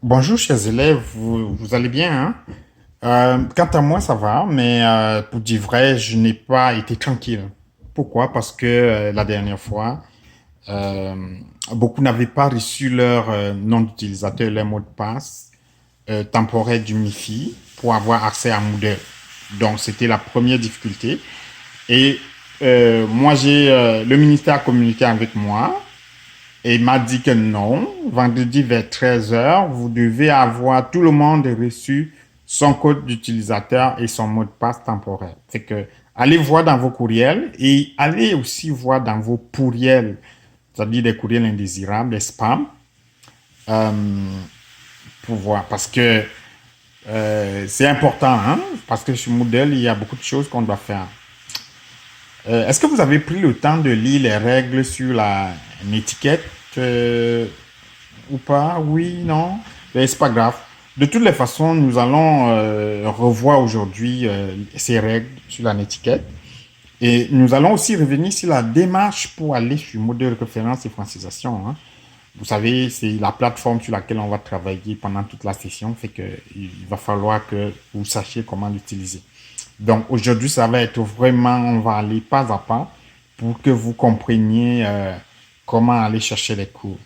Bonjour, chers élèves, vous allez bien, hein? Quant à moi, ça va, mais pour dire vrai, je n'ai pas été tranquille. Pourquoi? Parce que la dernière fois, euh, beaucoup n'avaient pas reçu leur nom d'utilisateur, leur mot de passe temporaire du MiFi pour avoir accès à Moodle. Donc, c'était la première difficulté. Et moi, le ministère a communiqué avec moi et il m'a dit que non, vendredi vers 13 heures, vous devez avoir, tout le monde reçu son code d'utilisateur et son mot de passe temporaire. C'est que, allez voir dans vos courriels et allez aussi voir dans vos pourriels, c'est-à-dire des courriels indésirables, des spams, euh, pour voir. Parce que c'est important, hein, parce que sur Moodle, il y a beaucoup de choses qu'on doit faire. Est-ce que vous avez pris le temps de lire les règles sur une étiquette ou pas? Oui, non? Mais c'est pas grave. De toutes les façons, nous allons revoir aujourd'hui ces règles sur la étiquette. Et nous allons aussi revenir sur la démarche pour aller sur modèle de référence et francisation, hein. Vous savez, c'est la plateforme sur laquelle on va travailler pendant toute la session, fait que il va falloir que vous sachiez comment l'utiliser. Donc aujourd'hui, ça va être vraiment, on va aller pas à pas pour que vous compreniez comment aller chercher les cours.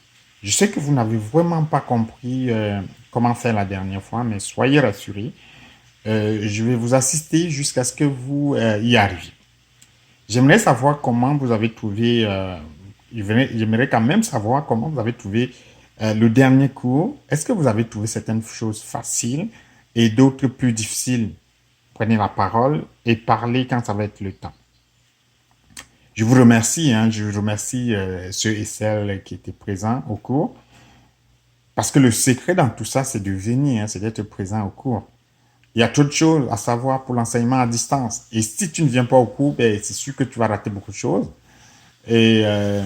Je sais que vous n'avez vraiment pas compris comment faire la dernière fois, mais soyez rassurés. Je vais vous assister jusqu'à ce que vous y arriviez. J'aimerais savoir comment vous avez trouvé, j'aimerais quand même savoir comment vous avez trouvé le dernier cours. Est-ce que vous avez trouvé certaines choses faciles et d'autres plus difficiles? Prenez la parole et parlez quand ça va être le temps. Je vous remercie, hein, je remercie ceux et celles qui étaient présents au cours, parce que le secret dans tout ça, c'est de venir, hein, c'est d'être présent au cours. Il y a trop de choses à savoir pour l'enseignement à distance. Et si tu ne viens pas au cours, ben, c'est sûr que tu vas rater beaucoup de choses. Et, euh,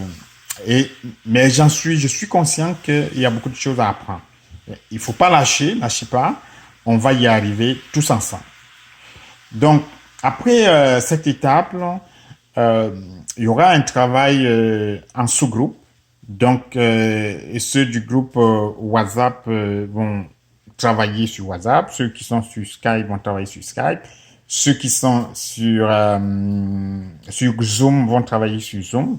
mais je suis conscient qu'il y a beaucoup de choses à apprendre. Il ne faut pas lâcher, lâchez pas. On va y arriver tous ensemble. Donc, après cette étape, euh, il y aura un travail en sous-groupe. Donc, et ceux du groupe WhatsApp vont travailler sur WhatsApp. Ceux qui sont sur Skype vont travailler sur Skype. Ceux qui sont sur Zoom vont travailler sur Zoom.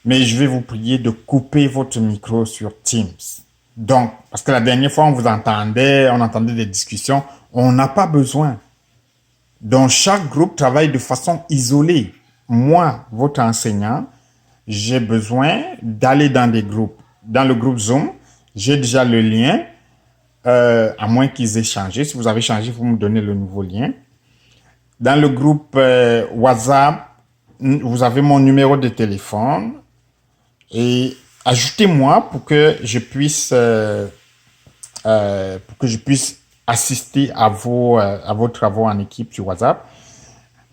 Mais je vais vous prier de couper votre micro sur Teams. Donc, parce que la dernière fois, on entendait des discussions. On n'a pas besoin. Donc, chaque groupe travaille de façon isolée. Moi, votre enseignant, j'ai besoin d'aller dans des groupes. Dans le groupe Zoom, j'ai déjà le lien, à moins qu'ils aient changé. Si vous avez changé, vous me donnez le nouveau lien. Dans le groupe WhatsApp, vous avez mon numéro de téléphone et ajoutez-moi pour que je puisse assister à vos travaux en équipe sur WhatsApp.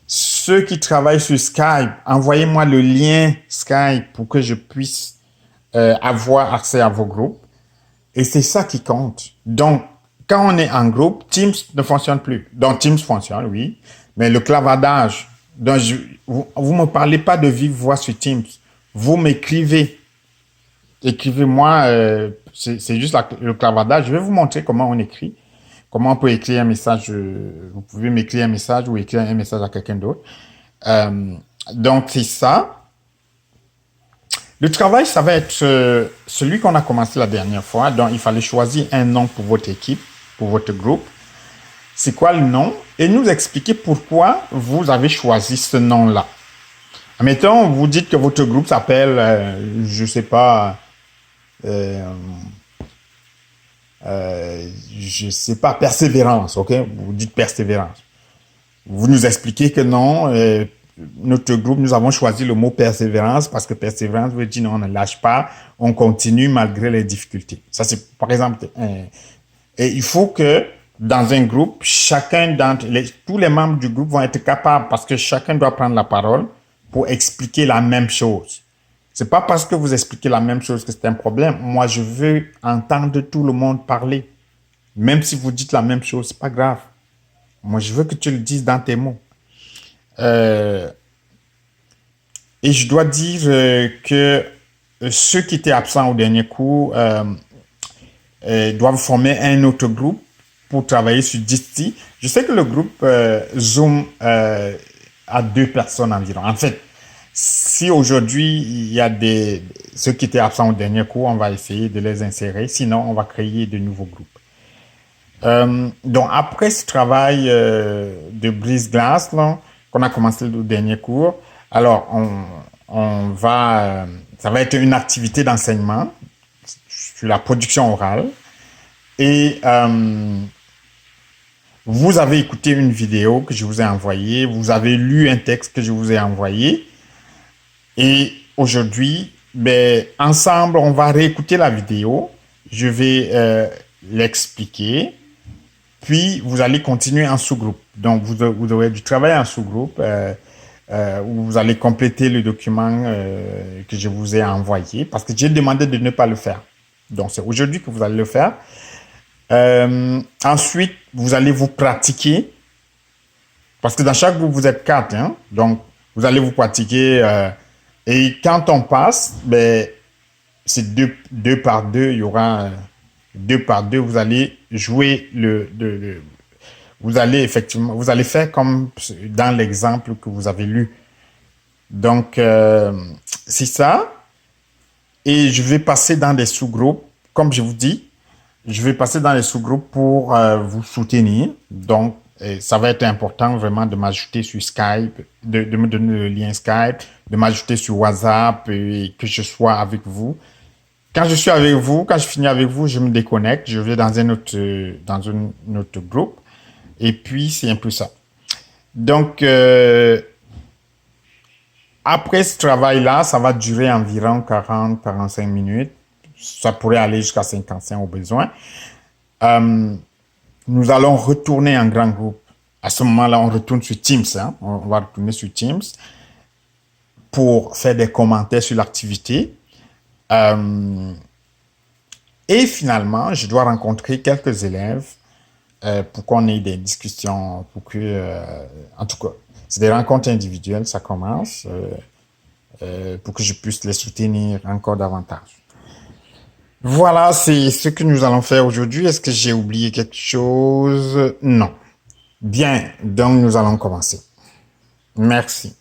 Ceux qui travaillent sur Skype, envoyez-moi le lien Skype pour que je puisse avoir accès à vos groupes. Et c'est ça qui compte. Donc, quand on est en groupe, Teams ne fonctionne plus. Donc, Teams fonctionne, oui, mais le clavardage, vous me parlez pas de vive voix sur Teams. Vous m'écrivez. Écrivez-moi, c'est juste le clavardage. Je vais vous montrer comment on écrit. Comment on peut écrire un message. Vous pouvez m'écrire un message ou écrire un message à quelqu'un d'autre. Euh, donc, c'est ça. Le travail, ça va être celui qu'on a commencé la dernière fois. Donc, il fallait choisir un nom pour votre équipe, pour votre groupe. C'est quoi le nom? Et nous expliquer pourquoi vous avez choisi ce nom-là. Admettons, vous dites que votre groupe s'appelle, je sais pas, euh, je sais pas, Persévérance, ok? Vous dites Persévérance. Vous nous expliquez que non, notre groupe, nous avons choisi le mot persévérance parce que persévérance veut dire non, on ne lâche pas, on continue malgré les difficultés. Ça, c'est par exemple. Et il faut que dans un groupe, tous les membres du groupe vont être capables parce que chacun doit prendre la parole pour expliquer la même chose. C'est pas parce que vous expliquez la même chose que c'est un problème. Moi, je veux entendre tout le monde parler. Même si vous dites la même chose, c'est pas grave. Moi, je veux que tu le dises dans tes mots. Euh, et je dois dire que ceux qui étaient absents au dernier cours, doivent former un autre groupe pour travailler sur Jitsi. Je sais que le groupe Zoom a 2 personnes environ. En fait, si aujourd'hui il y a ceux qui étaient absents au dernier cours, on va essayer de les insérer. Sinon, on va créer de nouveaux groupes. Donc après ce travail de brise-glace qu'on a commencé au dernier cours, alors on va, ça va être une activité d'enseignement sur la production orale et vous avez écouté une vidéo que je vous ai envoyée, vous avez lu un texte que je vous ai envoyé et aujourd'hui, ben, ensemble, on va réécouter la vidéo. Je vais l'expliquer. Puis, vous allez continuer en sous-groupe. Donc, vous aurez du travail en sous-groupe où vous allez compléter le document que je vous ai envoyé parce que j'ai demandé de ne pas le faire. Donc, c'est aujourd'hui que vous allez le faire. Ensuite, vous allez vous pratiquer parce que dans chaque groupe, vous êtes 4. Hein? Donc, vous allez vous pratiquer et quand on passe, ben, c'est deux par deux, il y aura 2 par 2, vous allez jouer vous allez effectivement, vous allez faire comme dans l'exemple que vous avez lu. Donc, c'est ça. Et je vais passer dans des sous-groupes, comme je vous dis, je vais passer dans les sous-groupes pour vous soutenir. Donc, ça va être important vraiment de m'ajouter sur Skype, de me donner le lien Skype, de m'ajouter sur WhatsApp et que je sois avec vous. Quand je suis avec vous, quand je finis avec vous, je me déconnecte, je vais dans un autre groupe. Et puis, c'est un peu ça. Donc, après ce travail-là, ça va durer environ 40-45 minutes. Ça pourrait aller jusqu'à 55 au besoin. Nous allons retourner en grand groupe. À ce moment-là, on retourne sur Teams. Hein. On va retourner sur Teams pour faire des commentaires sur l'activité. Et finalement, je dois rencontrer quelques élèves pour qu'on ait des discussions, pour que, en tout cas, c'est des rencontres individuelles, ça commence, pour que je puisse les soutenir encore davantage. Voilà, c'est ce que nous allons faire aujourd'hui. Est-ce que j'ai oublié quelque chose? Non. Bien, donc nous allons commencer. Merci.